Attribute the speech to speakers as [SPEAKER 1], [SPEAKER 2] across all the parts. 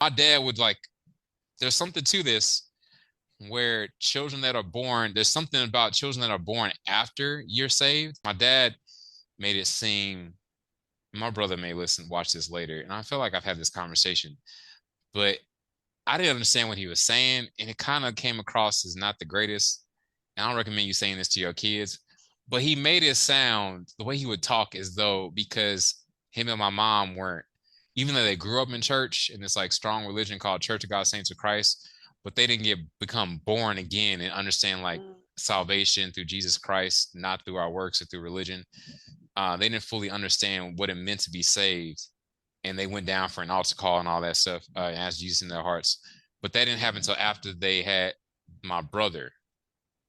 [SPEAKER 1] My dad would like, there's something to this where children that are born, there's something about children that are born after you're saved. My dad made it seem, my brother may watch this later, and I feel like I've had this conversation, but I didn't understand what he was saying, and it kind of came across as not the greatest. And I don't recommend you saying this to your kids, but he made it sound the way he would talk as though because him and my mom weren't, even though they grew up in church in this like strong religion called Church of God Saints of Christ, but they didn't become born again and understand like
[SPEAKER 2] Mm,
[SPEAKER 1] salvation through Jesus Christ, not through our works or through religion. They didn't fully understand what it meant to be saved, and they went down for an altar call and all that stuff, and asked Jesus in their hearts. But that didn't happen until after they had my brother,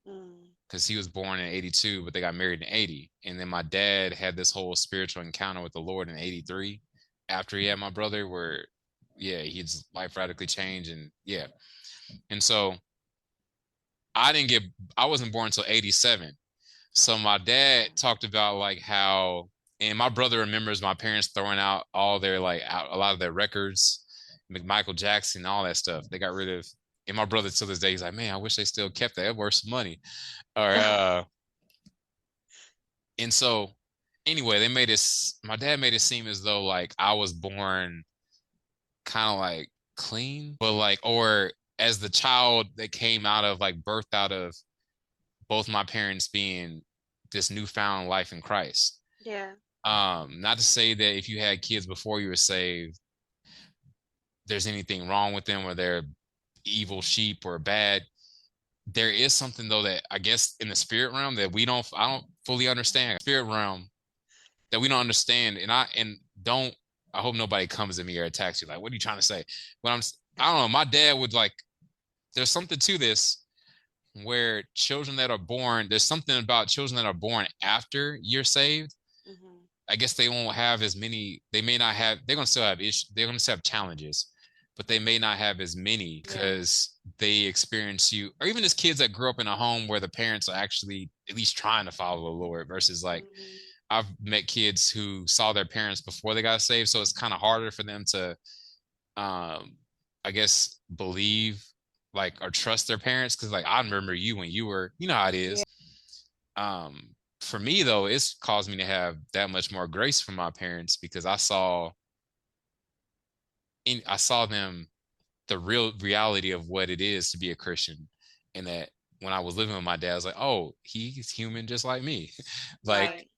[SPEAKER 2] mm,
[SPEAKER 1] because he was born in 82, but they got married in 80. And then my dad had this whole spiritual encounter with the Lord in 83 after he had my brother, where, yeah, his life radically changed. And yeah. And so I didn't get, I wasn't born until 87. So my dad talked about like how, and my brother remembers my parents throwing out all their like out, a lot of their records, Michael Jackson, all that stuff. They got rid of. And my brother to this day, he's like, man, I wish they still kept that. It worth some money. Or and so anyway, they made it. My dad made it seem as though like I was born kind of like clean, but like or as the child that came out of like birthed out of both my parents being this newfound life in Christ.
[SPEAKER 2] yeah.
[SPEAKER 1] Not to say that if you had kids before you were saved, there's anything wrong with them or they're evil sheep or bad. There is something though that I guess in the spirit realm that I don't fully understand. Spirit realm that we don't understand. And don't, I hope nobody comes at me or attacks you. Like, what are you trying to say? But I don't know. My dad would like, there's something to this where children that are born, there's something about children that are born after you're saved.
[SPEAKER 2] Hmm.
[SPEAKER 1] I guess they won't have as many. They may not have. They're gonna still have issues. They're gonna still have challenges, but they may not have as many
[SPEAKER 2] Yeah.
[SPEAKER 1] because they experience you, or even as kids that grew up in a home where the parents are actually at least trying to follow the Lord. Versus like
[SPEAKER 2] Hmm.
[SPEAKER 1] I've met kids who saw their parents before they got saved, so it's kind of harder for them to, um, I guess, believe like or trust their parents because like I remember you when you were, you know how it
[SPEAKER 2] Yeah.
[SPEAKER 1] is. For me though, it's caused me to have that much more grace from my parents because I saw them the real reality of what it is to be a Christian, and that when I was living with my dad, I was like, oh, he's human just like me. Like
[SPEAKER 2] Right.